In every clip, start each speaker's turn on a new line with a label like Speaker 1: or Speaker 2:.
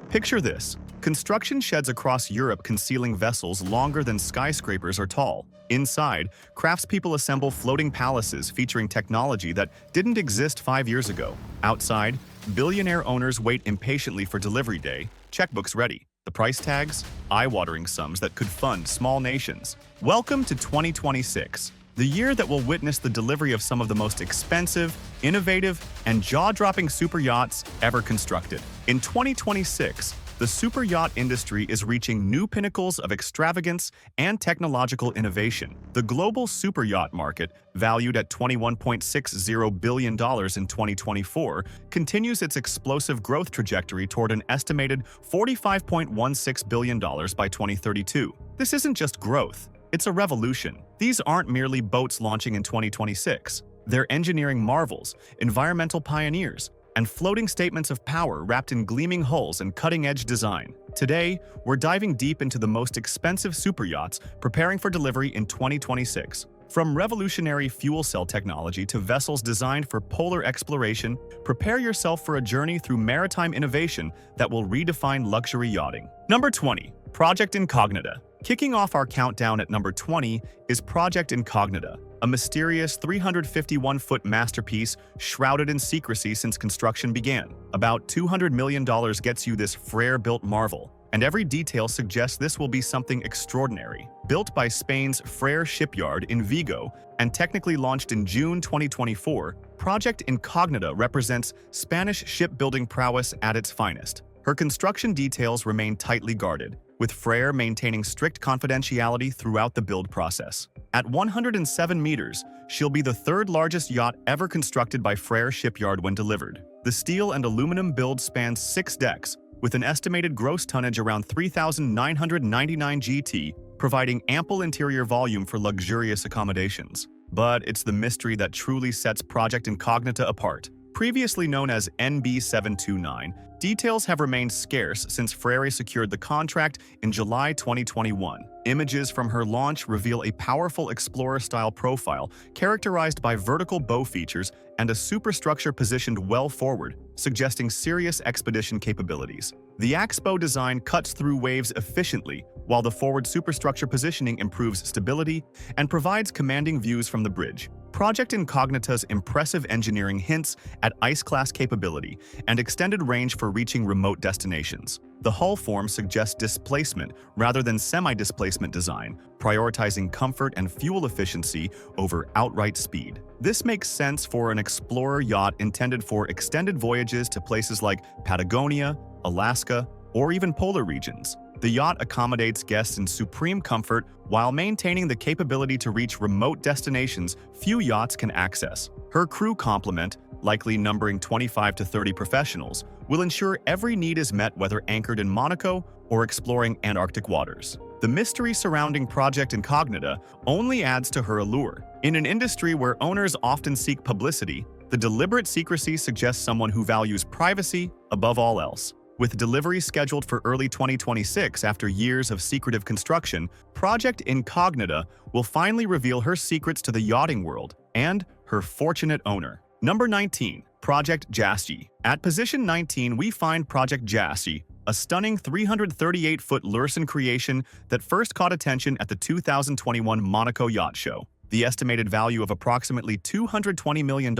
Speaker 1: Picture this. Construction sheds across Europe concealing vessels longer than skyscrapers are tall. Inside, craftspeople assemble floating palaces featuring technology that didn't exist 5 years ago. Outside, billionaire owners wait impatiently for delivery day, checkbooks ready. The price tags? Eye-watering sums that could fund small nations. Welcome to 2026, the year that will witness the delivery of some of the most expensive, innovative, and jaw-dropping super yachts ever constructed. In 2026, the super yacht industry is reaching new pinnacles of extravagance and technological innovation. The global super yacht market, valued at $21.60 billion in 2024, continues its explosive growth trajectory toward an estimated $45.16 billion by 2032. This isn't just growth, it's a revolution. These aren't merely boats launching in 2026. They're engineering marvels, environmental pioneers, and floating statements of power wrapped in gleaming hulls and cutting-edge design. Today, we're diving deep into the most expensive super yachts preparing for delivery in 2026. From revolutionary fuel cell technology to vessels designed for polar exploration, prepare yourself for a journey through maritime innovation that will redefine luxury yachting. Number 20. Project Incognita. Kicking off our countdown at number 20 is Project Incognita, a mysterious 351-foot masterpiece shrouded in secrecy since construction began. About $200 million gets you this Frere-built marvel, and every detail suggests this will be something extraordinary. Built by Spain's Frere shipyard in Vigo and technically launched in June 2024, Project Incognita represents Spanish shipbuilding prowess at its finest. Her construction details remain tightly guarded, with Frere maintaining strict confidentiality throughout the build process. At 107 meters, she'll be the third largest yacht ever constructed by Frere Shipyard when delivered. The steel and aluminum build spans 6 decks, with an estimated gross tonnage around 3,999 GT, providing ample interior volume for luxurious accommodations. But it's the mystery that truly sets Project Incognita apart. Previously known as NB729, details have remained scarce since Frere secured the contract in July 2021. Images from her launch reveal a powerful explorer-style profile characterized by vertical bow features and a superstructure positioned well forward, suggesting serious expedition capabilities. The Axbow design cuts through waves efficiently, while the forward superstructure positioning improves stability and provides commanding views from the bridge. Project Incognita's impressive engineering hints at ice-class capability and extended range for reaching remote destinations. The hull form suggests displacement rather than semi-displacement design, prioritizing comfort and fuel efficiency over outright speed. This makes sense for an explorer yacht intended for extended voyages to places like Patagonia, Alaska, or even polar regions. The yacht accommodates guests in supreme comfort while maintaining the capability to reach remote destinations few yachts can access. Her crew complement, likely numbering 25 to 30 professionals, will ensure every need is met whether anchored in Monaco or exploring Antarctic waters. The mystery surrounding Project Incognita only adds to her allure. In an industry where owners often seek publicity, the deliberate secrecy suggests someone who values privacy above all else. With delivery scheduled for early 2026 after years of secretive construction, Project Incognita will finally reveal her secrets to the yachting world and her fortunate owner. Number 19. Project Jassy. At position 19, we find Project Jassy, a stunning 338-foot Lursen creation that first caught attention at the 2021 Monaco Yacht Show. The estimated value of approximately $220 million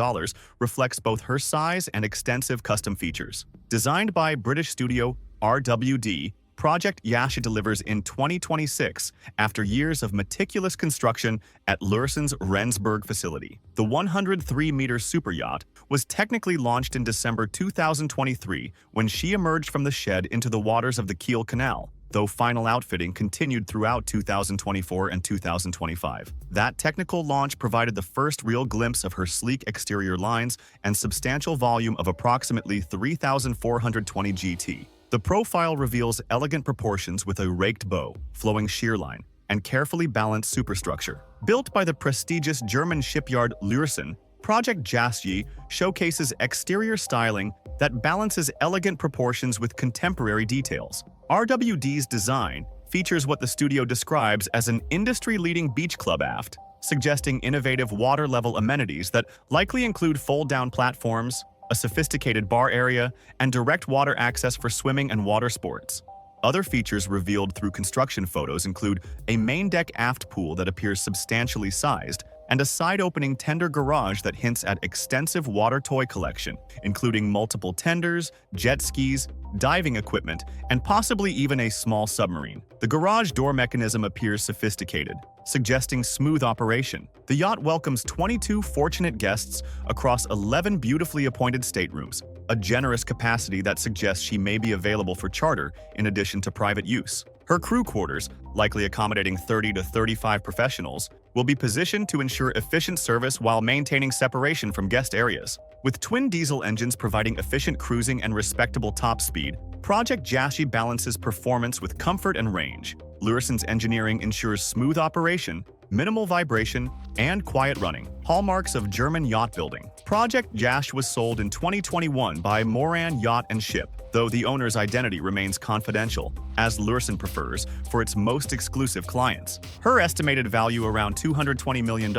Speaker 1: reflects both her size and extensive custom features. Designed by British studio RWD, Project Jassy delivers in 2026 after years of meticulous construction at Lursen's Rendsburg facility. The 103-meter super yacht was technically launched in December 2023 when she emerged from the shed into the waters of the Kiel Canal, though final outfitting continued throughout 2024 and 2025. That technical launch provided the first real glimpse of her sleek exterior lines and substantial volume of approximately 3,420 GT. The profile reveals elegant proportions with a raked bow, flowing shear line, and carefully balanced superstructure. Built by the prestigious German shipyard Lursen, Project Jassy showcases exterior styling that balances elegant proportions with contemporary details. RWD's design features what the studio describes as an industry-leading beach club aft, suggesting innovative water-level amenities that likely include fold-down platforms, a sophisticated bar area, and direct water access for swimming and water sports. Other features revealed through construction photos include a main deck aft pool that appears substantially sized, and a side-opening tender garage that hints at extensive water toy collection, including multiple tenders, jet skis, diving equipment, and possibly even a small submarine. The garage door mechanism appears sophisticated, suggesting smooth operation. The yacht welcomes 22 fortunate guests across 11 beautifully appointed staterooms, a generous capacity that suggests she may be available for charter in addition to private use. Her crew quarters, likely accommodating 30 to 35 professionals, will be positioned to ensure efficient service while maintaining separation from guest areas. With twin diesel engines providing efficient cruising and respectable top speed, Project Jashi balances performance with comfort and range. Luresen's engineering ensures smooth operation, minimal vibration, and quiet running, hallmarks of German yacht building. Project Jash was sold in 2021 by Moran Yacht and Ship, though the owner's identity remains confidential, as Luresen prefers, for its most exclusive clients. Her estimated value around $220 million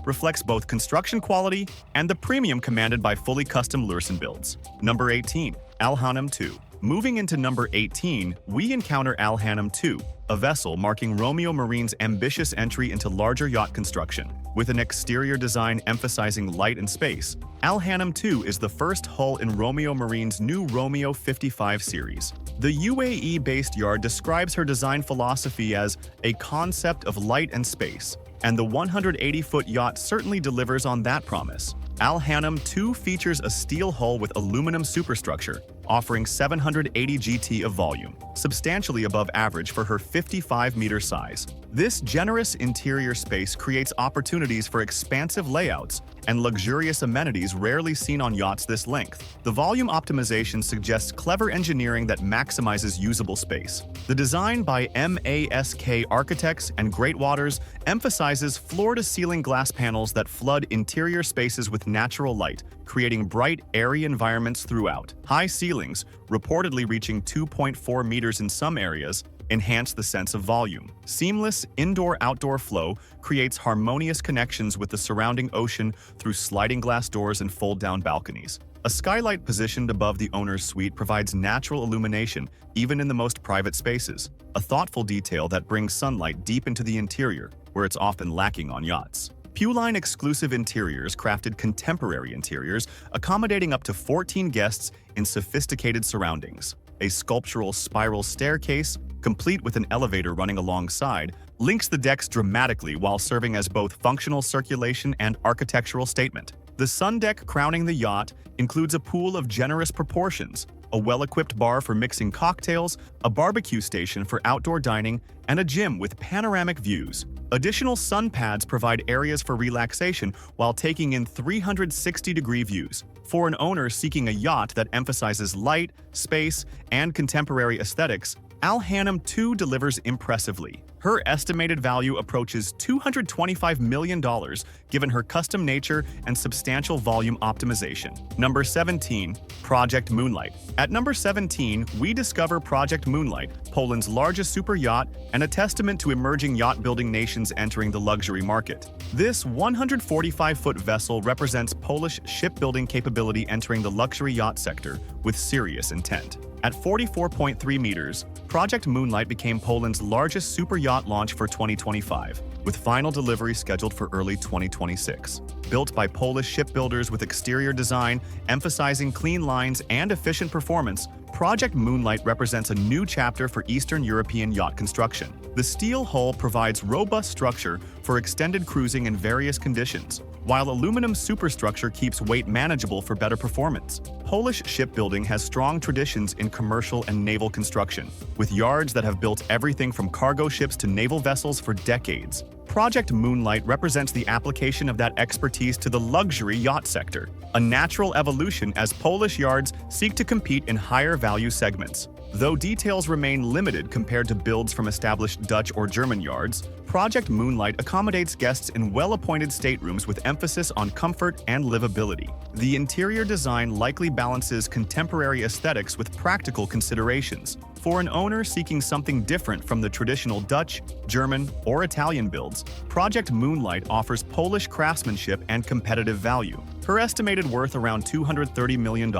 Speaker 1: reflects both construction quality and the premium commanded by fully custom Luresen builds. Number 18. Al Hanem 2. Moving into number 18, we encounter Al Hanem 2, a vessel marking Romeo Marine's ambitious entry into larger yacht construction. With an exterior design emphasizing light and space, Al Hanem 2 is the first hull in Romeo Marine's new Romeo 55 series. The UAE-based yard describes her design philosophy as a concept of light and space, and the 180-foot yacht certainly delivers on that promise. Al Hanem 2 features a steel hull with aluminum superstructure, offering 780 GT of volume, substantially above average for her 55-meter size. This generous interior space creates opportunities for expansive layouts and luxurious amenities rarely seen on yachts this length. The volume optimization suggests clever engineering that maximizes usable space. The design by MASK Architects and Great Waters emphasizes floor-to-ceiling glass panels that flood interior spaces with natural light, creating bright, airy environments throughout. High ceilings, reportedly reaching 2.4 meters in some areas, enhance the sense of volume. Seamless indoor-outdoor flow creates harmonious connections with the surrounding ocean through sliding glass doors and fold-down balconies. A skylight positioned above the owner's suite provides natural illumination, even in the most private spaces, a thoughtful detail that brings sunlight deep into the interior, where it's often lacking on yachts. Pewline exclusive interiors crafted contemporary interiors, accommodating up to 14 guests in sophisticated surroundings. A sculptural spiral staircase, complete with an elevator running alongside, links the decks dramatically while serving as both functional circulation and architectural statement. The sun deck crowning the yacht includes a pool of generous proportions, a well-equipped bar for mixing cocktails, a barbecue station for outdoor dining, and a gym with panoramic views. Additional sun pads provide areas for relaxation while taking in 360-degree views. For an owner seeking a yacht that emphasizes light, space, and contemporary aesthetics, Al Hanem 2 delivers impressively. Her estimated value approaches $225 million, given her custom nature and substantial volume optimization. Number 17. Project Moonlight. At number 17, we discover Project Moonlight, Poland's largest super yacht and a testament to emerging yacht-building nations entering the luxury market. This 145-foot vessel represents Polish shipbuilding capability entering the luxury yacht sector with serious intent. At 44.3 meters, Project Moonlight became Poland's largest super yacht launch for 2025, with final delivery scheduled for early 2026. Built by Polish shipbuilders with exterior design emphasizing clean lines and efficient performance, Project Moonlight represents a new chapter for Eastern European yacht construction. The steel hull provides robust structure for extended cruising in various conditions, while aluminum superstructure keeps weight manageable for better performance. Polish shipbuilding has strong traditions in commercial and naval construction, with yards that have built everything from cargo ships to naval vessels for decades. Project Moonlight represents the application of that expertise to the luxury yacht sector, a natural evolution as Polish yards seek to compete in higher-value segments. Though details remain limited compared to builds from established Dutch or German yards, Project Moonlight accommodates guests in well-appointed staterooms with emphasis on comfort and livability. The interior design likely balances contemporary aesthetics with practical considerations. For an owner seeking something different from the traditional Dutch, German, or Italian builds, Project Moonlight offers Polish craftsmanship and competitive value. Her estimated worth around $230 million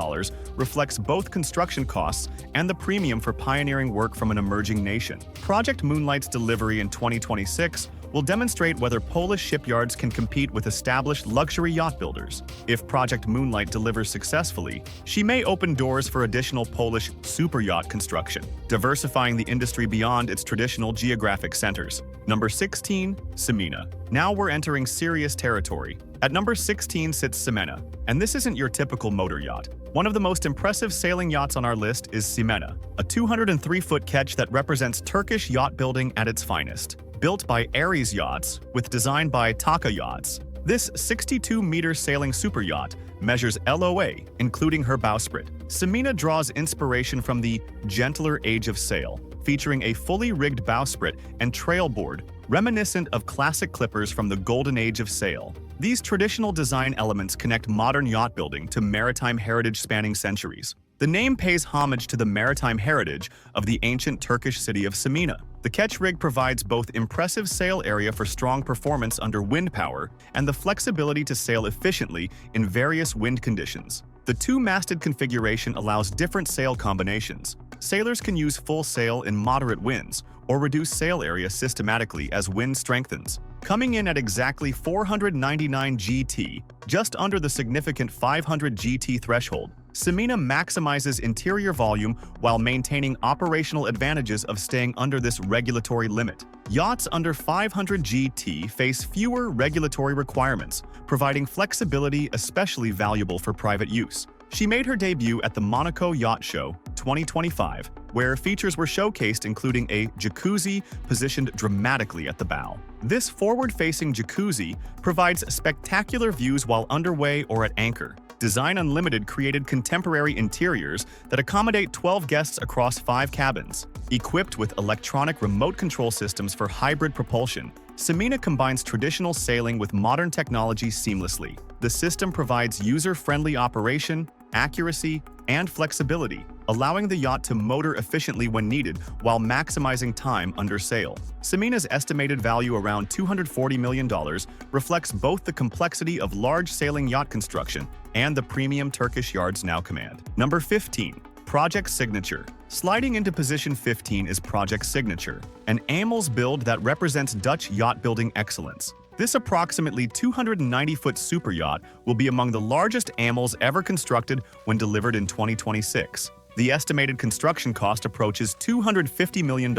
Speaker 1: reflects both construction costs and the premium for pioneering work from an emerging nation. Project Moonlight's delivery in 2026 will demonstrate whether Polish shipyards can compete with established luxury yacht builders. If Project Moonlight delivers successfully, she may open doors for additional Polish superyacht construction, diversifying the industry beyond its traditional geographic centers. Number 16. Semina. Now we're entering serious territory. At number 16 sits Semina, and this isn't your typical motor yacht. One of the most impressive sailing yachts on our list is Semina, a 203-foot ketch that represents Turkish yacht building at its finest. Built by Ares Yachts, with design by Taka Yachts, this 62-meter sailing superyacht measures LOA, including her bowsprit. Semina draws inspiration from the gentler age of sail, featuring a fully rigged bowsprit and trailboard, reminiscent of classic clippers from the golden age of sail. These traditional design elements connect modern yacht building to maritime heritage spanning centuries. The name pays homage to the maritime heritage of the ancient Turkish city of Semina. The ketch rig provides both impressive sail area for strong performance under wind power and the flexibility to sail efficiently in various wind conditions. The two-masted configuration allows different sail combinations. Sailors can use full sail in moderate winds or reduce sail area systematically as wind strengthens. Coming in at exactly 499 GT, just under the significant 500 GT threshold, Semina maximizes interior volume while maintaining operational advantages of staying under this regulatory limit. Yachts under 500 GT face fewer regulatory requirements, providing flexibility especially valuable for private use. She made her debut at the Monaco Yacht Show 2025, where features were showcased including a jacuzzi positioned dramatically at the bow. This forward-facing jacuzzi provides spectacular views while underway or at anchor. Design Unlimited created contemporary interiors that accommodate 12 guests across 5 cabins. Equipped with electronic remote control systems for hybrid propulsion, Semina combines traditional sailing with modern technology seamlessly. The system provides user-friendly operation, accuracy, and flexibility, allowing the yacht to motor efficiently when needed while maximizing time under sail. Semina's estimated value around $240 million reflects both the complexity of large sailing yacht construction and the premium Turkish yards now command. Number 15. Project Signature. Sliding into position 15 is Project Signature, an AMELS build that represents Dutch yacht building excellence. This approximately 290-foot superyacht will be among the largest AMELS ever constructed when delivered in 2026. The estimated construction cost approaches $250 million,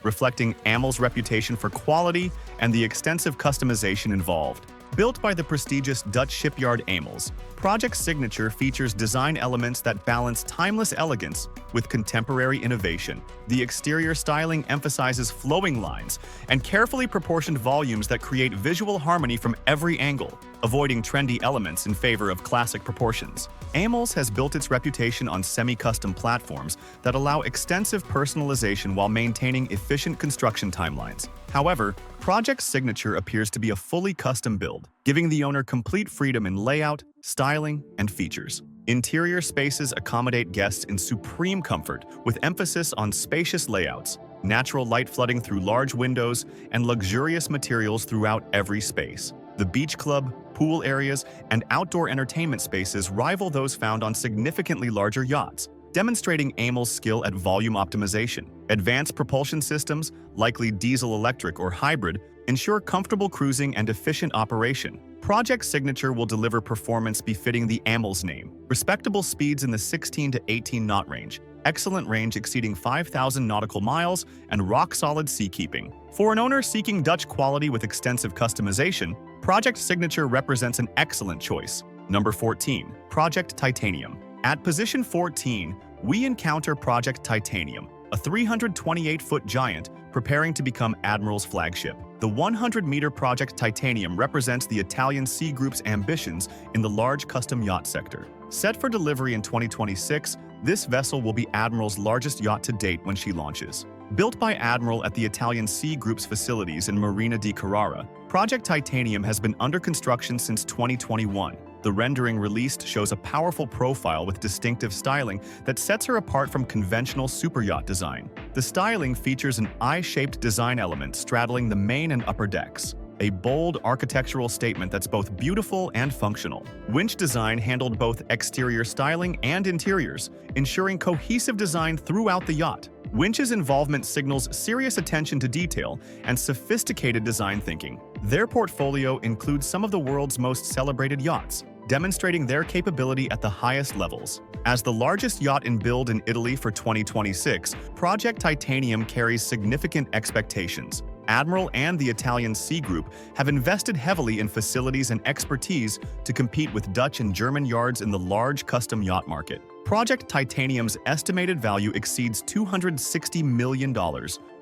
Speaker 1: reflecting AMELS' reputation for quality and the extensive customization involved. Built by the prestigious Dutch shipyard AMELS, Project Signature features design elements that balance timeless elegance with contemporary innovation. The exterior styling emphasizes flowing lines and carefully proportioned volumes that create visual harmony from every angle, avoiding trendy elements in favor of classic proportions. AMELS has built its reputation on semi-custom platforms that allow extensive personalization while maintaining efficient construction timelines. However, Project Signature appears to be a fully custom build, giving the owner complete freedom in layout, styling, and features. Interior spaces accommodate guests in supreme comfort, with emphasis on spacious layouts, natural light flooding through large windows, and luxurious materials throughout every space. The beach club, pool areas, and outdoor entertainment spaces rival those found on significantly larger yachts, demonstrating AMEL's skill at volume optimization. Advanced propulsion systems, likely diesel-electric or hybrid, ensure comfortable cruising and efficient operation. Project Signature will deliver performance befitting the AMELS name. Respectable speeds in the 16 to 18 knot range, excellent range exceeding 5,000 nautical miles, and rock-solid seakeeping. For an owner seeking Dutch quality with extensive customization, Project Signature represents an excellent choice. Number 14. Project Titanium. At position 14, we encounter Project Titanium, a 328-foot giant preparing to become Admiral's flagship. The 100-meter Project Titanium represents the Italian Sea Group's ambitions in the large custom yacht sector. Set for delivery in 2026, this vessel will be Admiral's largest yacht to date when she launches. Built by Admiral at the Italian Sea Group's facilities in Marina di Carrara, Project Titanium has been under construction since 2021. The rendering released shows a powerful profile with distinctive styling that sets her apart from conventional superyacht design. The styling features an eye-shaped design element straddling the main and upper decks. a bold architectural statement that's both beautiful and functional. Winch design handled both exterior styling and interiors, ensuring cohesive design throughout the yacht. Winch's involvement signals serious attention to detail and sophisticated design thinking. Their portfolio includes some of the world's most celebrated yachts, demonstrating their capability at the highest levels. As the largest yacht in build in Italy for 2026, Project Titanium carries significant expectations. Admiral and the Italian Sea Group have invested heavily in facilities and expertise to compete with Dutch and German yards in the large custom yacht market. Project Titanium's estimated value exceeds $260 million,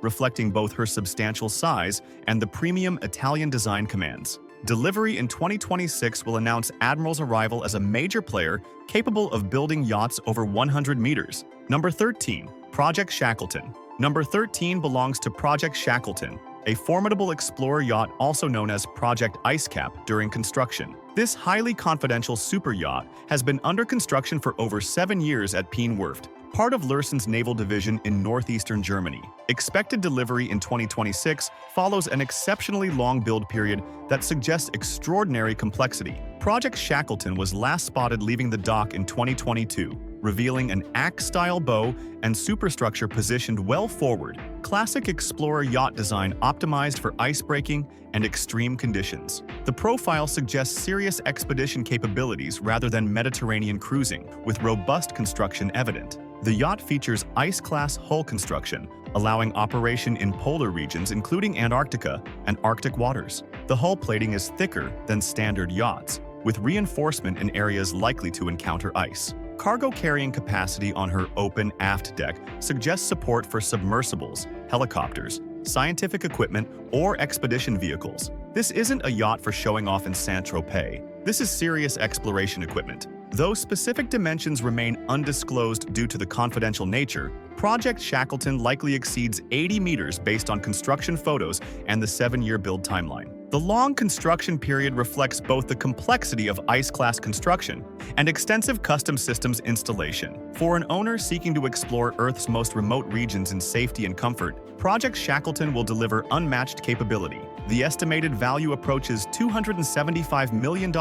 Speaker 1: reflecting both her substantial size and the premium Italian design commands. Delivery in 2026 will announce Admiral's arrival as a major player capable of building yachts over 100 meters. Number 13. Project Shackleton. Number 13 belongs to Project Shackleton, a formidable explorer yacht also known as Project Icecap during construction. This highly confidential super yacht has been under construction for over 7 years at Peene Werft, part of Lürsen's naval division in northeastern Germany. Expected delivery in 2026 follows an exceptionally long build period that suggests extraordinary complexity. Project Shackleton was last spotted leaving the dock in 2022, revealing an axe-style bow and superstructure positioned well forward. Classic explorer yacht design optimized for ice-breaking and extreme conditions. The profile suggests serious expedition capabilities rather than Mediterranean cruising, with robust construction evident. The yacht features ice-class hull construction, allowing operation in polar regions including Antarctica and Arctic waters. The hull plating is thicker than standard yachts, with reinforcement in areas likely to encounter ice. Cargo carrying capacity on her open aft deck suggests support for submersibles, helicopters, scientific equipment, or expedition vehicles. This isn't a yacht for showing off in Saint-Tropez. This is serious exploration equipment. Though specific dimensions remain undisclosed due to the confidential nature, Project Shackleton likely exceeds 80 meters based on construction photos and the 7-year build timeline. The long construction period reflects both the complexity of ice-class construction and extensive custom systems installation. For an owner seeking to explore Earth's most remote regions in safety and comfort, Project Shackleton will deliver unmatched capability. The estimated value approaches $275 million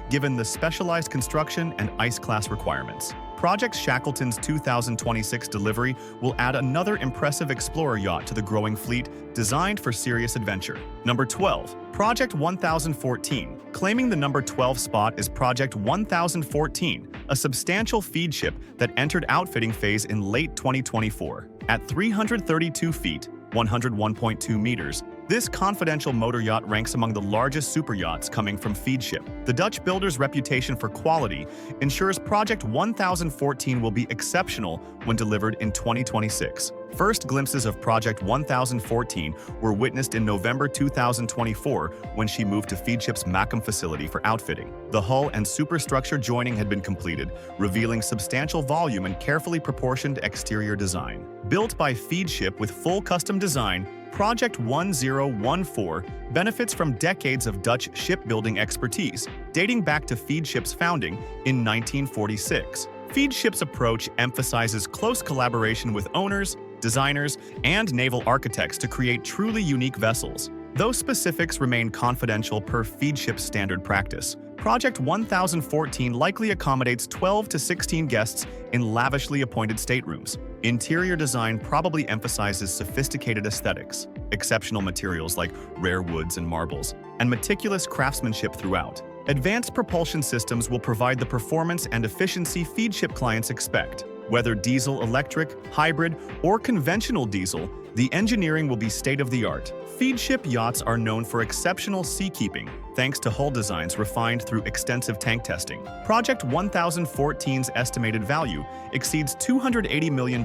Speaker 1: given the specialized construction and ice-class requirements. Project Shackleton's 2026 delivery will add another impressive explorer yacht to the growing fleet designed for serious adventure. Number 12. Project 1014. Claiming the number 12 spot is Project 1014, a substantial feed ship that entered outfitting phase in late 2024. At 332 feet, 101.2 meters, this confidential motor yacht ranks among the largest super yachts coming from feed ship. The Dutch builder's reputation for quality ensures Project 1014 will be exceptional when delivered in 2026. First glimpses of Project 1014 were witnessed in November 2024 when she moved to Feedship's Macam facility for outfitting. The hull and superstructure joining had been completed, revealing substantial volume and carefully proportioned exterior design. Built by Feedship with full custom design, Project 1014 benefits from decades of Dutch shipbuilding expertise, dating back to Feedship's founding in 1946. Feedship's approach emphasizes close collaboration with owners, designers, and naval architects to create truly unique vessels. Though specifics remain confidential per Feedship's standard practice, Project 1014 likely accommodates 12 to 16 guests in lavishly appointed staterooms. Interior design probably emphasizes sophisticated aesthetics, exceptional materials like rare woods and marbles, and meticulous craftsmanship throughout. Advanced propulsion systems will provide the performance and efficiency Feedship clients expect. Whether diesel, electric, hybrid, or conventional diesel, the engineering will be state-of-the-art. Feedship yachts are known for exceptional seakeeping, thanks to hull designs refined through extensive tank testing. Project 1014's estimated value exceeds $280 million,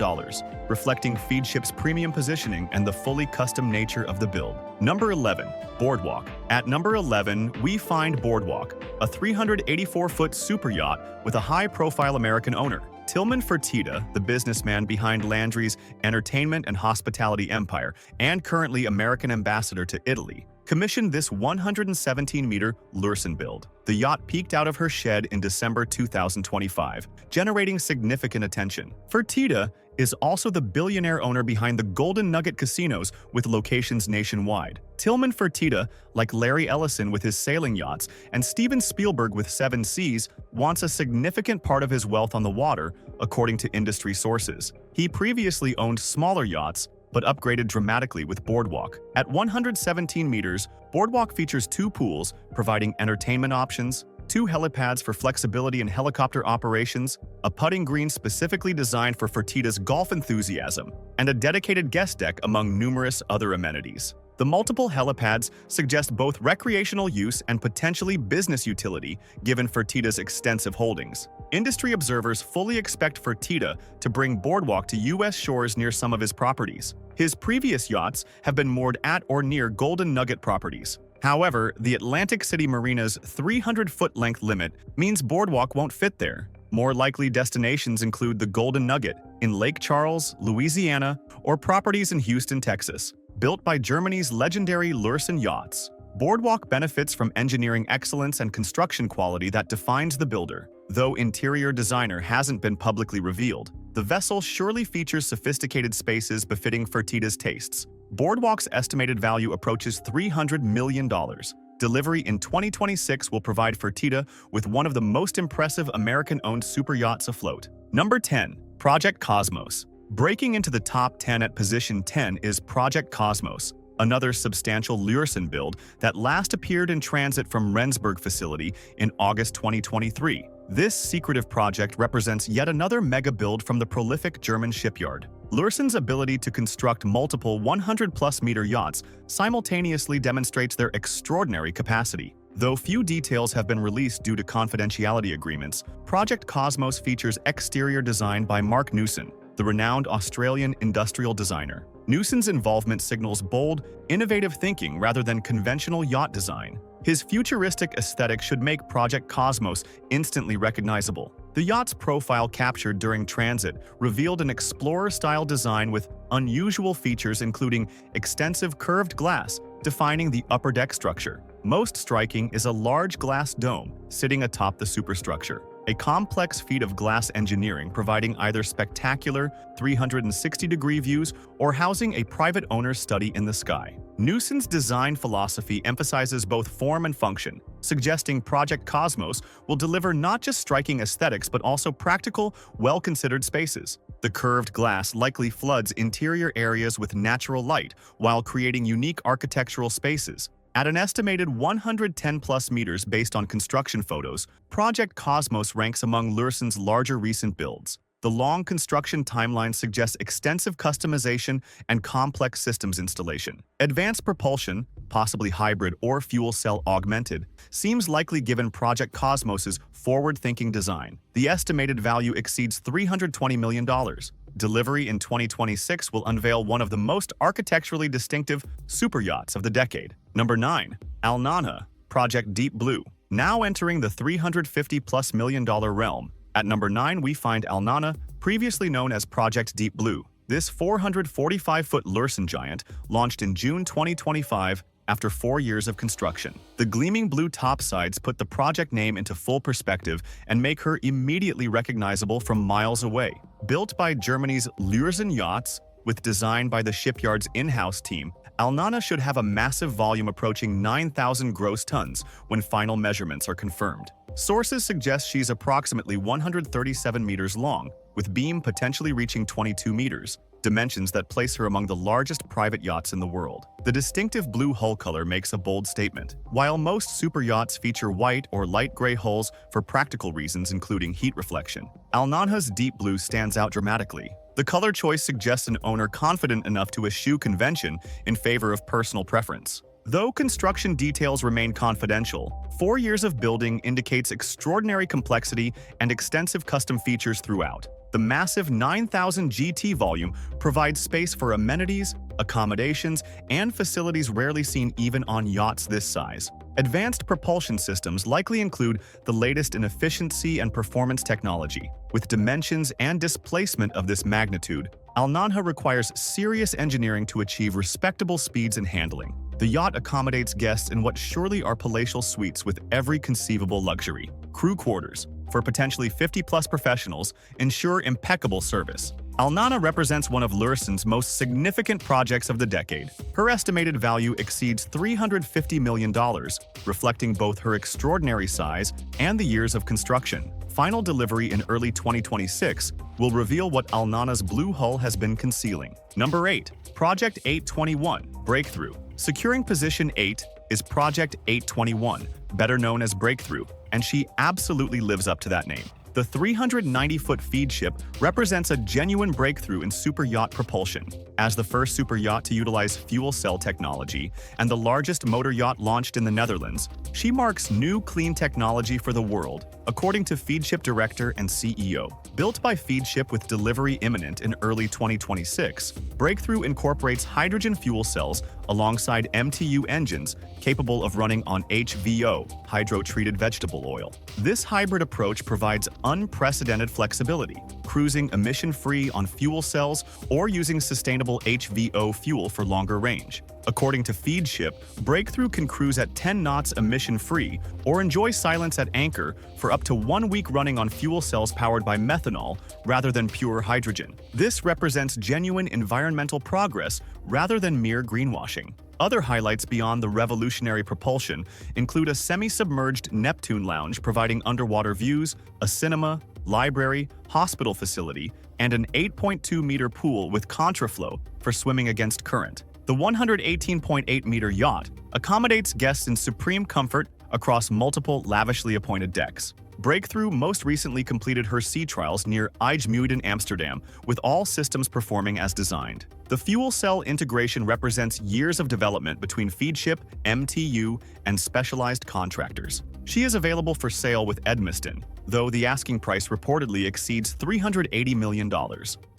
Speaker 1: reflecting Feedship's premium positioning and the fully custom nature of the build. Number 11. Boardwalk. At number 11, we find Boardwalk, a 384-foot super yacht with a high-profile American owner. Tilman Fertitta, the businessman behind Landry's entertainment and hospitality empire and currently American ambassador to Italy, commissioned this 117-meter Lürsen build. The yacht peeked out of her shed in December 2025, generating significant attention. Fertitta is also the billionaire owner behind the Golden Nugget casinos with locations nationwide. Tilman Fertitta, like Larry Ellison with his sailing yachts and Steven Spielberg with Seven Seas, wants a significant part of his wealth on the water, according to industry sources. He previously owned smaller yachts, but upgraded dramatically with Boardwalk. At 117 meters, Boardwalk features 2 pools, providing entertainment options, 2 helipads for flexibility in helicopter operations, a putting green specifically designed for Fertitta's golf enthusiasm, and a dedicated guest deck among numerous other amenities. The multiple helipads suggest both recreational use and potentially business utility, given Fertitta's extensive holdings. Industry observers fully expect Fertitta to bring Boardwalk to U.S. shores near some of his properties. His previous yachts have been moored at or near Golden Nugget properties. However, the Atlantic City Marina's 300-foot length limit means Boardwalk won't fit there. More likely destinations include the Golden Nugget in Lake Charles, Louisiana, or properties in Houston, Texas. Built by Germany's legendary Lürssen Yachts, Boardwalk benefits from engineering excellence and construction quality that defines the builder. Though interior designer hasn't been publicly revealed, the vessel surely features sophisticated spaces befitting Fertitta's tastes. Boardwalk's estimated value approaches $300 million. Delivery in 2026 will provide Fertitta with one of the most impressive American-owned superyachts afloat. Number 10. Project Cosmos. Breaking into the top 10 at position 10 is Project Cosmos, another substantial Lürssen build that last appeared in transit from Rendsburg facility in August 2023. This secretive project represents yet another mega build from the prolific German shipyard. Lürssen's ability to construct multiple 100-plus-meter yachts simultaneously demonstrates their extraordinary capacity. Though few details have been released due to confidentiality agreements, Project Cosmos features exterior design by Mark Newson, the renowned Australian industrial designer. Newson's involvement signals bold, innovative thinking rather than conventional yacht design. His futuristic aesthetic should make Project Cosmos instantly recognizable. The yacht's profile captured during transit revealed an explorer-style design with unusual features including extensive curved glass, defining the upper deck structure. Most striking is a large glass dome sitting atop the superstructure, a complex feat of glass engineering providing either spectacular 360-degree views or housing a private owner's study in the sky. Newson's design philosophy emphasizes both form and function, suggesting Project Cosmos will deliver not just striking aesthetics but also practical, well-considered spaces. The curved glass likely floods interior areas with natural light while creating unique architectural spaces. At an estimated 110-plus meters based on construction photos, Project Cosmos ranks among Lürssen's larger recent builds. The long construction timeline suggests extensive customization and complex systems installation. Advanced propulsion, possibly hybrid or fuel cell augmented, seems likely given Project Cosmos's forward-thinking design. The estimated value exceeds $320 million. Delivery in 2026 will unveil one of the most architecturally distinctive superyachts of the decade. Number 9. Al Nahna, Project Deep Blue. Now entering the $350+ million realm. At number 9 we find Al Nahna, previously known as Project Deep Blue. This 445-foot Lürssen giant launched in June 2025 after 4 years of construction. The gleaming blue topsides put the project name into full perspective and make her immediately recognizable from miles away. Built by Germany's Lürssen Yachts, with design by the shipyard's in-house team, Al Nahna should have a massive volume approaching 9,000 gross tons when final measurements are confirmed. Sources suggest she's approximately 137 meters long, with beam potentially reaching 22 meters, dimensions that place her among the largest private yachts in the world. The distinctive blue hull color makes a bold statement. While most super yachts feature white or light gray hulls for practical reasons including heat reflection, Al Nahna's deep blue stands out dramatically. The color choice suggests an owner confident enough to eschew convention in favor of personal preference. Though construction details remain confidential, 4 years of building indicates extraordinary complexity and extensive custom features throughout. The massive 9,000 GT volume provides space for amenities, accommodations, and facilities rarely seen even on yachts this size. Advanced propulsion systems likely include the latest in efficiency and performance technology. With dimensions and displacement of this magnitude, Al Nahna requires serious engineering to achieve respectable speeds and handling. The yacht accommodates guests in what surely are palatial suites with every conceivable luxury. Crew quarters, for potentially 50-plus professionals, ensure impeccable service. Alnana represents one of Lursen's most significant projects of the decade. Her estimated value exceeds $350 million, reflecting both her extraordinary size and the years of construction. Final delivery in early 2026 will reveal what Alnana's blue hull has been concealing. Number 8. Project 821 Breakthrough. Securing position 8 is Project 821, better known as Breakthrough, and she absolutely lives up to that name. The 390-foot feed ship represents a genuine breakthrough in super yacht propulsion. As the first super yacht to utilize fuel cell technology and the largest motor yacht launched in the Netherlands, she marks new clean technology for the world, according to Feedship Director and CEO. Built by Feedship with delivery imminent in early 2026, Breakthrough incorporates hydrogen fuel cells alongside MTU engines capable of running on HVO, hydro-treated vegetable oil. This hybrid approach provides unprecedented flexibility, cruising emission-free on fuel cells or using sustainable HVO fuel for longer range. According to Feedship, Breakthrough can cruise at 10 knots emission-free or enjoy silence at anchor for up to 1 week running on fuel cells powered by methanol rather than pure hydrogen. This represents genuine environmental progress rather than mere greenwashing. Other highlights beyond the revolutionary propulsion include a semi-submerged Neptune lounge providing underwater views, a cinema, library, hospital facility, and an 8.2-meter pool with contraflow for swimming against current. The 118.8-meter yacht accommodates guests in supreme comfort across multiple lavishly appointed decks. Breakthrough most recently completed her sea trials near IJmuiden in Amsterdam, with all systems performing as designed. The fuel cell integration represents years of development between Feedship, MTU, and specialized contractors. She is available for sale with Edmiston, though the asking price reportedly exceeds $380 million.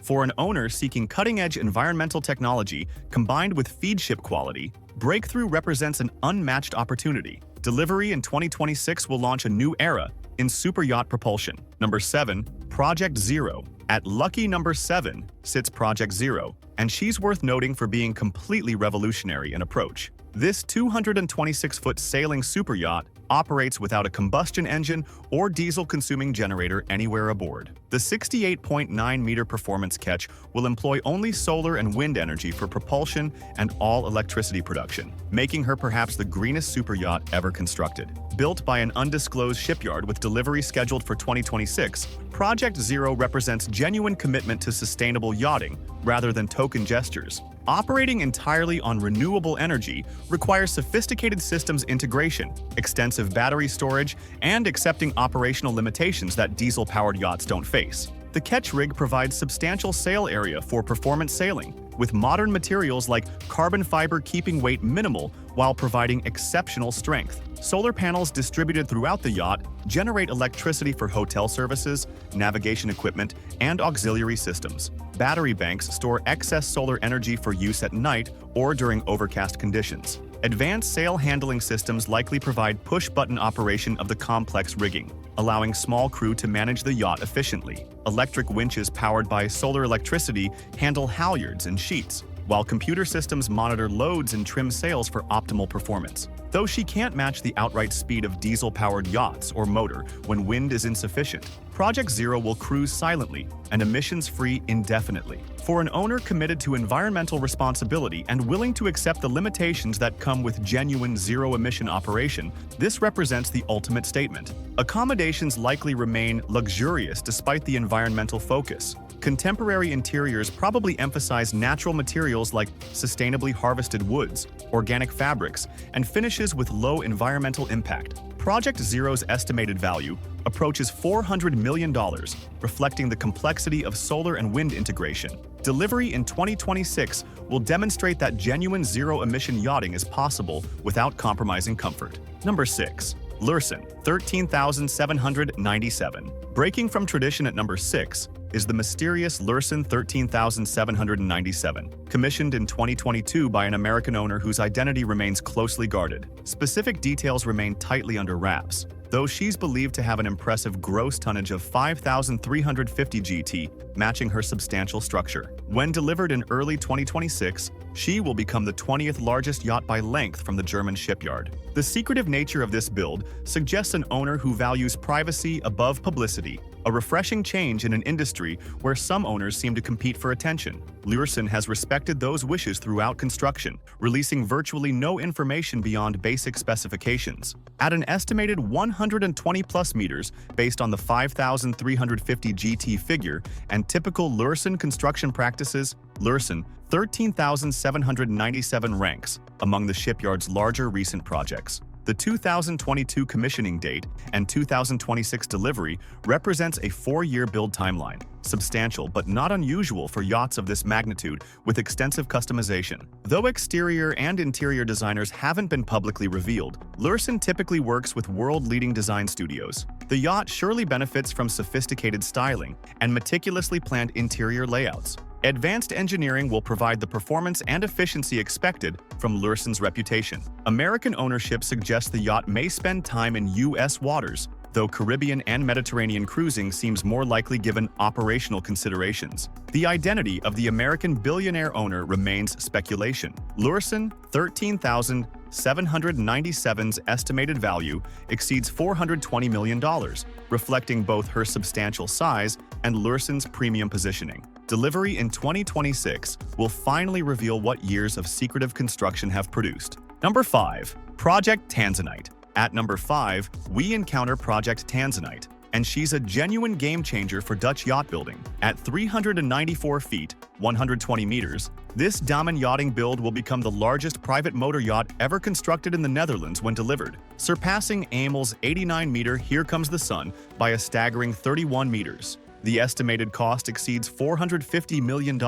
Speaker 1: For an owner seeking cutting-edge environmental technology combined with Feedship quality, Breakthrough represents an unmatched opportunity. Delivery in 2026 will launch a new era in super yacht propulsion. Number 7. Project Zero. At lucky number 7 sits Project Zero, and she's worth noting for being completely revolutionary in approach. This 226-foot sailing super yacht operates without a combustion engine or diesel-consuming generator anywhere aboard. The 68.9-meter performance ketch will employ only solar and wind energy for propulsion and all electricity production, making her perhaps the greenest super yacht ever constructed. Built by an undisclosed shipyard with delivery scheduled for 2026, Project Zero represents genuine commitment to sustainable yachting rather than token gestures. Operating entirely on renewable energy requires sophisticated systems integration, extensive battery storage, and accepting operational limitations that diesel-powered yachts don't face. The ketch rig provides substantial sail area for performance sailing, with modern materials like carbon fiber keeping weight minimal while providing exceptional strength. Solar panels distributed throughout the yacht generate electricity for hotel services, navigation equipment, and auxiliary systems. Battery banks store excess solar energy for use at night or during overcast conditions. Advanced sail handling systems likely provide push-button operation of the complex rigging, allowing small crew to manage the yacht efficiently. Electric winches powered by solar electricity handle halyards and sheets, while computer systems monitor loads and trim sails for optimal performance. Though she can't match the outright speed of diesel-powered yachts or motor when wind is insufficient, Project Zero will cruise silently and emissions-free indefinitely. For an owner committed to environmental responsibility and willing to accept the limitations that come with genuine zero-emission operation, this represents the ultimate statement. Accommodations likely remain luxurious despite the environmental focus. Contemporary interiors probably emphasize natural materials like sustainably harvested woods, organic fabrics, and finishes with low environmental impact. Project Zero's estimated value approaches $400 million, reflecting the complexity of solar and wind integration. Delivery in 2026 will demonstrate that genuine zero-emission yachting is possible without compromising comfort. Number 6. Lursen, 13,797. Breaking from tradition at number 6 is the mysterious Lursen 13,797, commissioned in 2022 by an American owner whose identity remains closely guarded. Specific details remain tightly under wraps, though she's believed to have an impressive gross tonnage of 5,350 GT, matching her substantial structure. When delivered in early 2026, she will become the 20th largest yacht by length from the German shipyard. The secretive nature of this build suggests an owner who values privacy above publicity, a refreshing change in an industry where some owners seem to compete for attention. Lürssen has respected those wishes throughout construction, releasing virtually no information beyond basic specifications. At an estimated 120-plus meters based on the 5,350 GT figure and typical Lürssen construction practices, Lürssen 13,797 ranks among the shipyard's larger recent projects. The 2022 commissioning date and 2026 delivery represents a 4-year build timeline, substantial but not unusual for yachts of this magnitude with extensive customization. Though exterior and interior designers haven't been publicly revealed, Lürssen typically works with world-leading design studios. The yacht surely benefits from sophisticated styling and meticulously planned interior layouts. Advanced engineering will provide the performance and efficiency expected from Lürssen's reputation. American ownership suggests the yacht may spend time in U.S. waters, though Caribbean and Mediterranean cruising seems more likely given operational considerations. The identity of the American billionaire owner remains speculation. Lürssen 13,797's estimated value exceeds $420 million, reflecting both her substantial size and Lürssen's premium positioning. Delivery in 2026 will finally reveal what years of secretive construction have produced. Number 5. Project Tanzanite. At number 5, we encounter Project Tanzanite, and she's a genuine game-changer for Dutch yacht building. At 394 feet, 120 meters, this Damen yachting build will become the largest private motor yacht ever constructed in the Netherlands when delivered, surpassing Amel's 89-meter Here Comes the Sun by a staggering 31 meters. The estimated cost exceeds $450 million.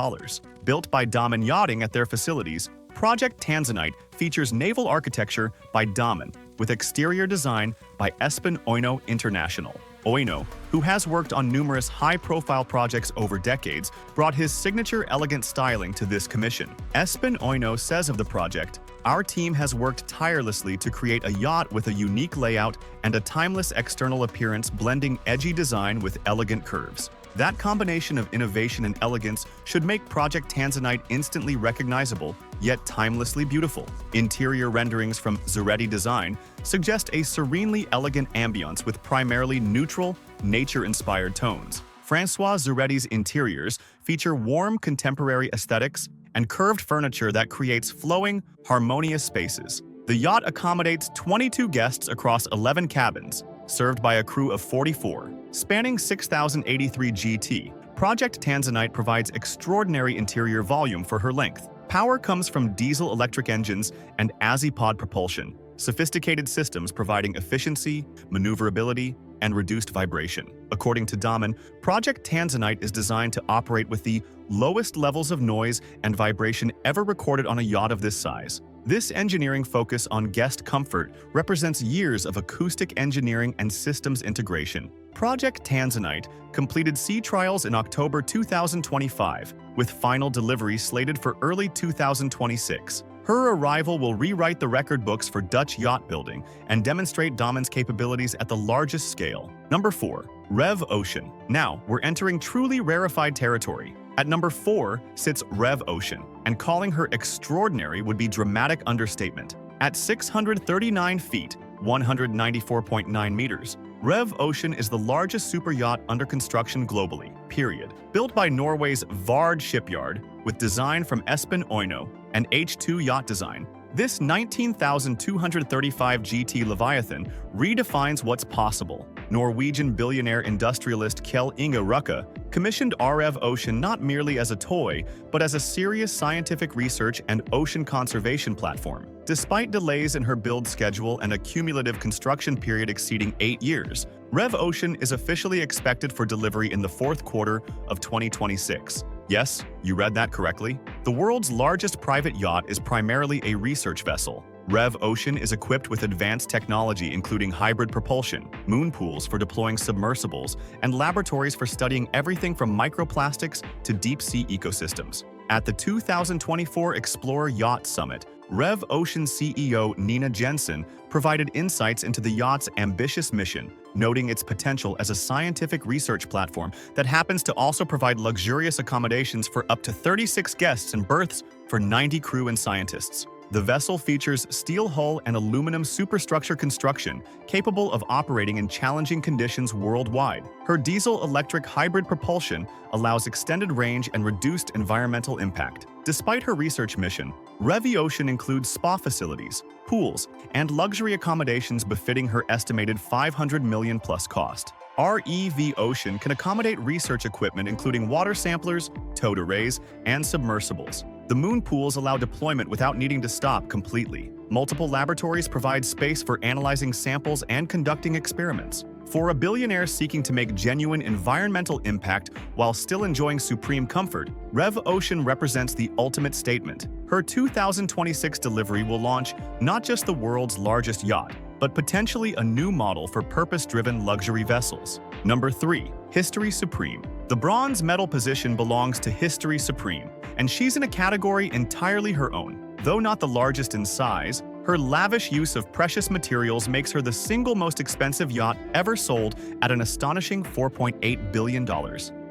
Speaker 1: Built by Damen Yachting at their facilities, Project Tanzanite features naval architecture by Damen, with exterior design by Espen Oino International. Oino, who has worked on numerous high-profile projects over decades, brought his signature elegant styling to this commission. Espen Oino says of the project, "Our team has worked tirelessly to create a yacht with a unique layout and a timeless external appearance blending edgy design with elegant curves. That combination of innovation and elegance should make Project Tanzanite instantly recognizable, yet timelessly beautiful." Interior renderings from Zuretti Design suggest a serenely elegant ambiance with primarily neutral, nature-inspired tones. François Zuretti's interiors feature warm contemporary aesthetics and curved furniture that creates flowing, harmonious spaces. The yacht accommodates 22 guests across 11 cabins, served by a crew of 44. Spanning 6,083 GT, Project Tanzanite provides extraordinary interior volume for her length. Power comes from diesel-electric engines and Azipod propulsion, sophisticated systems providing efficiency, maneuverability, and reduced vibration. According to Damen, Project Tanzanite is designed to operate with the lowest levels of noise and vibration ever recorded on a yacht of this size. This engineering focus on guest comfort represents years of acoustic engineering and systems integration. Project Tanzanite completed sea trials in October 2025, with final delivery slated for early 2026. Her arrival will rewrite the record books for Dutch yacht building and demonstrate Damen's capabilities at the largest scale. Number 4. Rev Ocean. Now, we're entering truly rarefied territory. At number 4 sits Rev Ocean, and calling her extraordinary would be dramatic understatement. At 639 feet, 194.9 meters, Rev Ocean is the largest super yacht under construction globally, period. Built by Norway's Vard shipyard, with design from Espen Oino and H2 Yacht Design, this 19,235 GT Leviathan redefines what's possible. Norwegian billionaire industrialist Kjell Inge Rukke commissioned REV Ocean not merely as a toy, but as a serious scientific research and ocean conservation platform. Despite delays in her build schedule and a cumulative construction period exceeding 8 years, Rev Ocean is officially expected for delivery in the fourth quarter of 2026. Yes, you read that correctly. The world's largest private yacht is primarily a research vessel. Rev Ocean is equipped with advanced technology including hybrid propulsion, moon pools for deploying submersibles, and laboratories for studying everything from microplastics to deep-sea ecosystems. At the 2024 Explorer Yacht Summit, Rev Ocean CEO Nina Jensen provided insights into the yacht's ambitious mission, noting its potential as a scientific research platform that happens to also provide luxurious accommodations for up to 36 guests and berths for 90 crew and scientists. The vessel features steel hull and aluminum superstructure construction, capable of operating in challenging conditions worldwide. Her diesel-electric hybrid propulsion allows extended range and reduced environmental impact. Despite her research mission, REV Ocean includes spa facilities, pools, and luxury accommodations befitting her estimated $500 million plus cost. REV Ocean can accommodate research equipment including water samplers, towed arrays, and submersibles. The moon pools allow deployment without needing to stop completely. Multiple laboratories provide space for analyzing samples and conducting experiments. For a billionaire seeking to make genuine environmental impact while still enjoying supreme comfort, REV Ocean represents the ultimate statement. Her 2026 delivery will launch not just the world's largest yacht, but potentially a new model for purpose-driven luxury vessels. Number 3. History Supreme. The bronze medal position belongs to History Supreme, and she's in a category entirely her own. Though not the largest in size, her lavish use of precious materials makes her the single most expensive yacht ever sold at an astonishing $4.8 billion.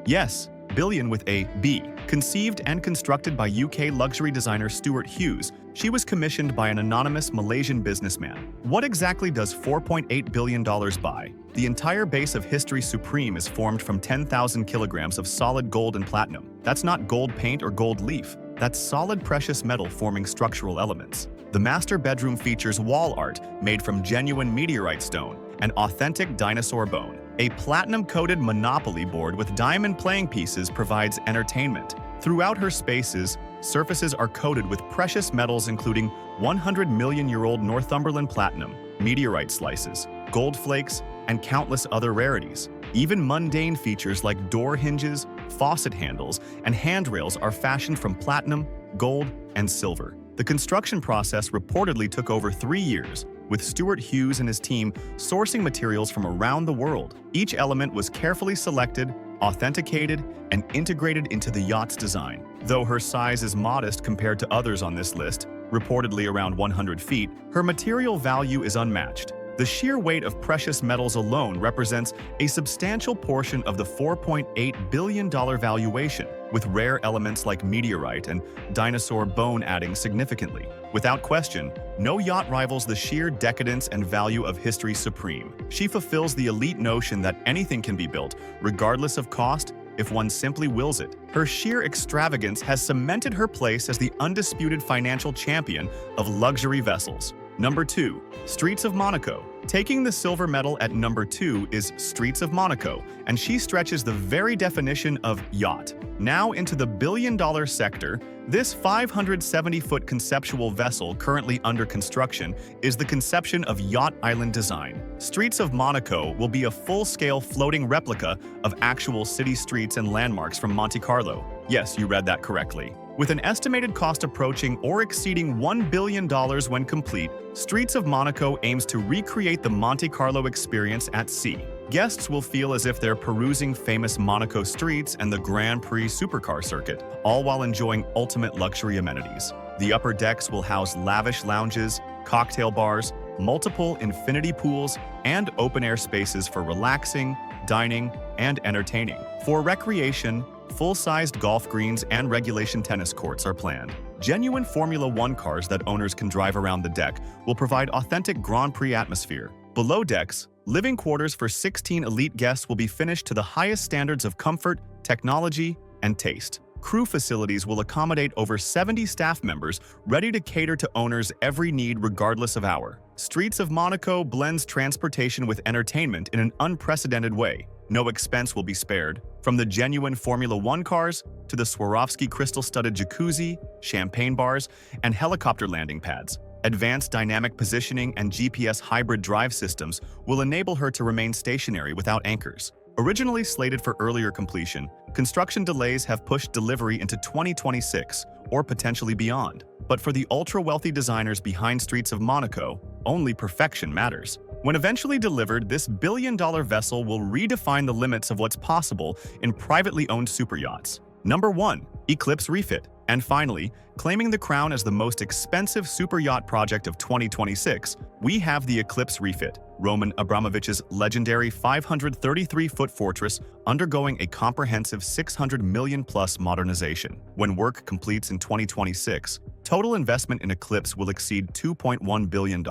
Speaker 1: Yes, billion with a B. Conceived and constructed by UK luxury designer Stuart Hughes, she was commissioned by an anonymous Malaysian businessman. What exactly does $4.8 billion buy? The entire base of History Supreme is formed from 10,000 kilograms of solid gold and platinum. That's not gold paint or gold leaf. That's solid precious metal forming structural elements. The master bedroom features wall art made from genuine meteorite stone and authentic dinosaur bone. A platinum-coated Monopoly board with diamond playing pieces provides entertainment. Throughout her spaces, surfaces are coated with precious metals including 100-million-year-old Northumberland platinum, meteorite slices, gold flakes, and countless other rarities. Even mundane features like door hinges, faucet handles, and handrails are fashioned from platinum, gold, and silver. The construction process reportedly took over 3 years, with Stuart Hughes and his team sourcing materials from around the world. Each element was carefully selected, authenticated, and integrated into the yacht's design. Though her size is modest compared to others on this list, reportedly around 100 feet, her material value is unmatched. The sheer weight of precious metals alone represents a substantial portion of the $4.8 billion valuation, with rare elements like meteorite and dinosaur bone adding significantly. Without question, no yacht rivals the sheer decadence and value of History Supreme. She fulfills the elite notion that anything can be built, regardless of cost, if one simply wills it. Her sheer extravagance has cemented her place as the undisputed financial champion of luxury vessels. Number 2. Streets of Monaco. Taking the silver medal at number 2 is Streets of Monaco, and she stretches the very definition of yacht. Now into the billion-dollar sector, this 570-foot conceptual vessel currently under construction is the conception of yacht island design. Streets of Monaco will be a full-scale floating replica of actual city streets and landmarks from Monte Carlo. Yes, you read that correctly. With an estimated cost approaching or exceeding $1 billion when complete, Streets of Monaco aims to recreate the Monte Carlo experience at sea. Guests will feel as if they're perusing famous Monaco streets and the Grand Prix supercar circuit, all while enjoying ultimate luxury amenities. The upper decks will house lavish lounges, cocktail bars, multiple infinity pools, and open-air spaces for relaxing, dining, and entertaining. For recreation, full-sized golf greens and regulation tennis courts are planned. Genuine Formula One cars that owners can drive around the deck will provide authentic Grand Prix atmosphere. Below decks, living quarters for 16 elite guests will be finished to the highest standards of comfort, technology, and taste. Crew facilities will accommodate over 70 staff members ready to cater to owners' every need regardless of hour. Streets of Monaco blends transportation with entertainment in an unprecedented way. No expense will be spared. From the genuine Formula One cars to the Swarovski crystal-studded jacuzzi, champagne bars, and helicopter landing pads, advanced dynamic positioning and GPS hybrid drive systems will enable her to remain stationary without anchors. Originally slated for earlier completion, construction delays have pushed delivery into 2026 or potentially beyond. But for the ultra-wealthy designers behind Streets of Monaco, only perfection matters. When eventually delivered, this billion-dollar vessel will redefine the limits of what's possible in privately owned superyachts. Number 1. Eclipse Refit. And finally, claiming the crown as the most expensive superyacht project of 2026, we have the Eclipse Refit, Roman Abramovich's legendary 533-foot fortress undergoing a comprehensive $600 million+ modernization. When work completes in 2026, Total investment in Eclipse will exceed $2.1 billion,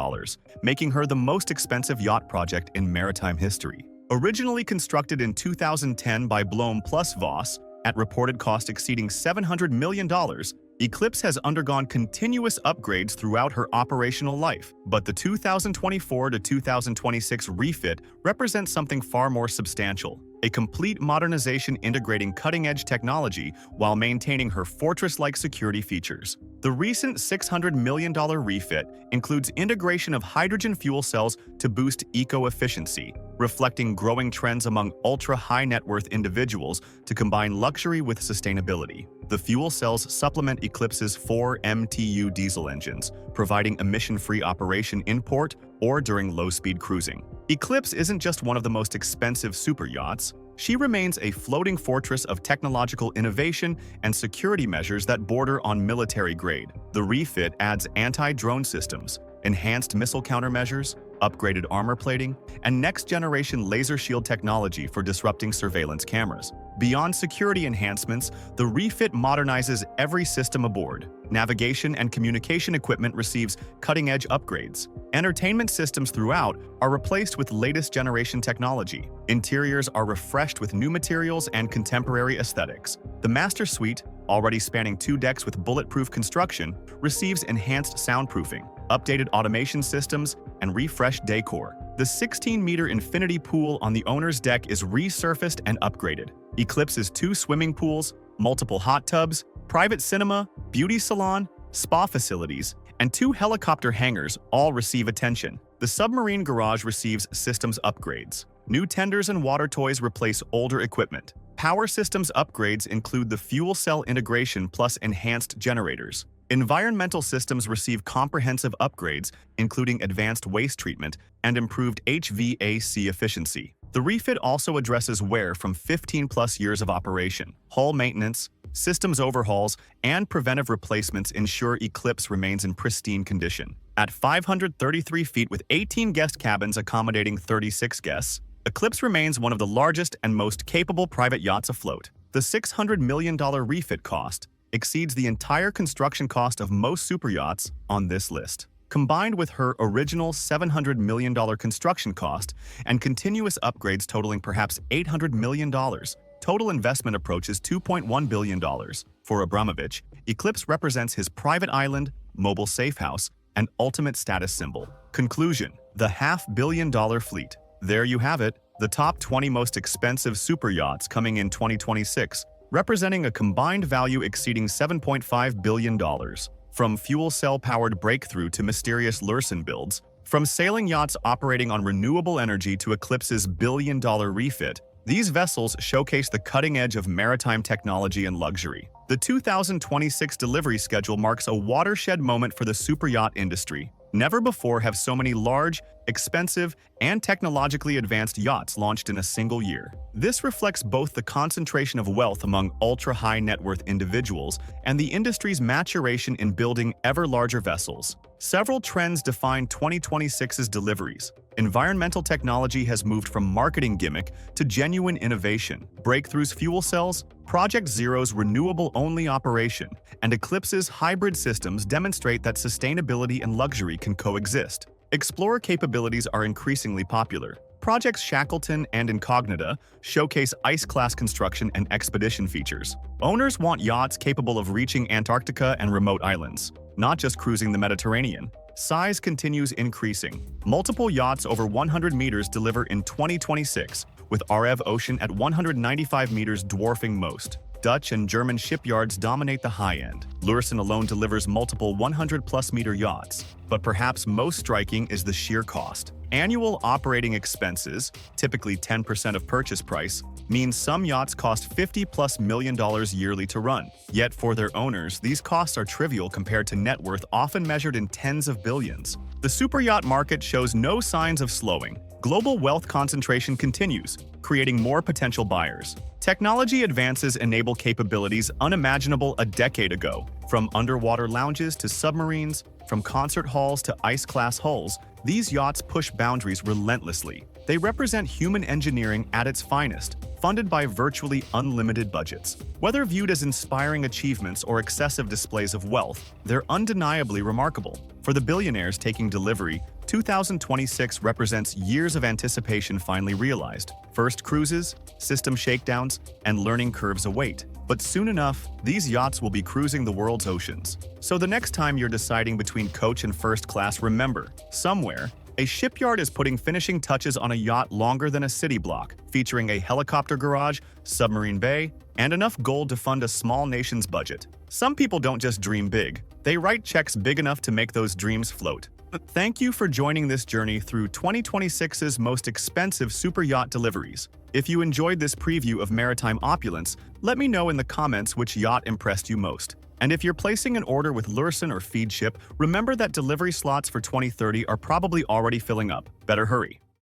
Speaker 1: making her the most expensive yacht project in maritime history. Originally constructed in 2010 by Blohm plus Voss, at reported cost exceeding $700 million, Eclipse has undergone continuous upgrades throughout her operational life, but the 2024 to 2026 refit represents something far more substantial, a complete modernization integrating cutting-edge technology while maintaining her fortress-like security features. The recent $600 million refit includes integration of hydrogen fuel cells to boost eco-efficiency, reflecting growing trends among ultra-high-net-worth individuals to combine luxury with sustainability. The fuel cells supplement Eclipse's 4 MTU diesel engines, providing emission-free operation in port or during low-speed cruising. Eclipse isn't just one of the most expensive super yachts. She remains a floating fortress of technological innovation and security measures that border on military grade. The refit adds anti-drone systems, enhanced missile countermeasures, upgraded armor plating, and next-generation laser shield technology for disrupting surveillance cameras. Beyond security enhancements, the refit modernizes every system aboard. Navigation and communication equipment receives cutting-edge upgrades. Entertainment systems throughout are replaced with latest-generation technology. Interiors are refreshed with new materials and contemporary aesthetics. The Master Suite, already spanning 2 decks with bulletproof construction, receives enhanced soundproofing, updated automation systems, and refreshed decor. The 16-meter infinity pool on the owner's deck is resurfaced and upgraded. Eclipse's 2 swimming pools, multiple hot tubs, private cinema, beauty salon, spa facilities, and 2 helicopter hangars all receive attention. The submarine garage receives systems upgrades. New tenders and water toys replace older equipment. Power systems upgrades include the fuel cell integration plus enhanced generators. Environmental systems receive comprehensive upgrades, including advanced waste treatment and improved HVAC efficiency. The refit also addresses wear from 15-plus years of operation. Hull maintenance, systems overhauls, and preventive replacements ensure Eclipse remains in pristine condition. At 533 feet with 18 guest cabins accommodating 36 guests, Eclipse remains one of the largest and most capable private yachts afloat. The $600 million refit cost exceeds the entire construction cost of most superyachts on this list. Combined with her original $700 million construction cost and continuous upgrades totaling perhaps $800 million, total investment approaches $2.1 billion. For Abramovich, Eclipse represents his private island, mobile safe house, and ultimate status symbol. Conclusion: the $500 million fleet. There you have it, the top 20 most expensive superyachts coming in 2026, representing a combined value exceeding $7.5 billion. From fuel cell-powered breakthrough to mysterious Lursen builds, from sailing yachts operating on renewable energy to Eclipse's billion-dollar refit, these vessels showcase the cutting edge of maritime technology and luxury. The 2026 delivery schedule marks a watershed moment for the superyacht industry. Never before have so many large, expensive, and technologically advanced yachts launched in a single year. This reflects both the concentration of wealth among ultra-high net worth individuals and the industry's maturation in building ever larger vessels. Several trends define 2026's deliveries. Environmental technology has moved from marketing gimmick to genuine innovation. Breakthrough's fuel cells, Project Zero's renewable-only operation, and Eclipse's hybrid systems demonstrate that sustainability and luxury can coexist. Explorer capabilities are increasingly popular. Projects Shackleton and Incognita showcase ice-class construction and expedition features. Owners want yachts capable of reaching Antarctica and remote islands, not just cruising the Mediterranean. Size continues increasing. Multiple yachts over 100 meters deliver in 2026, with RF Ocean at 195 meters dwarfing most. Dutch and German shipyards dominate the high end. Lursen alone delivers multiple 100-plus meter yachts, but perhaps most striking is the sheer cost. Annual operating expenses, typically 10% of purchase price, means some yachts cost $50+ million yearly to run. Yet for their owners, these costs are trivial compared to net worth often measured in tens of billions. The superyacht market shows no signs of slowing. Global wealth concentration continues, creating more potential buyers. Technology advances enable capabilities unimaginable a decade ago. From underwater lounges to submarines, from concert halls to ice-class hulls, these yachts push boundaries relentlessly. They represent human engineering at its finest, funded by virtually unlimited budgets. Whether viewed as inspiring achievements or excessive displays of wealth, they're undeniably remarkable. For the billionaires taking delivery, 2026 represents years of anticipation finally realized. First cruises, system shakedowns, and learning curves await. But soon enough, these yachts will be cruising the world's oceans. So the next time you're deciding between coach and first class, remember, somewhere, a shipyard is putting finishing touches on a yacht longer than a city block, featuring a helicopter garage, submarine bay, and enough gold to fund a small nation's budget. Some people don't just dream big, they write checks big enough to make those dreams float. Thank you for joining this journey through 2026's most expensive super yacht deliveries. If you enjoyed this preview of maritime opulence, let me know in the comments which yacht impressed you most. And if you're placing an order with Lursen or Feedship, remember that delivery slots for 2030 are probably already filling up. Better hurry.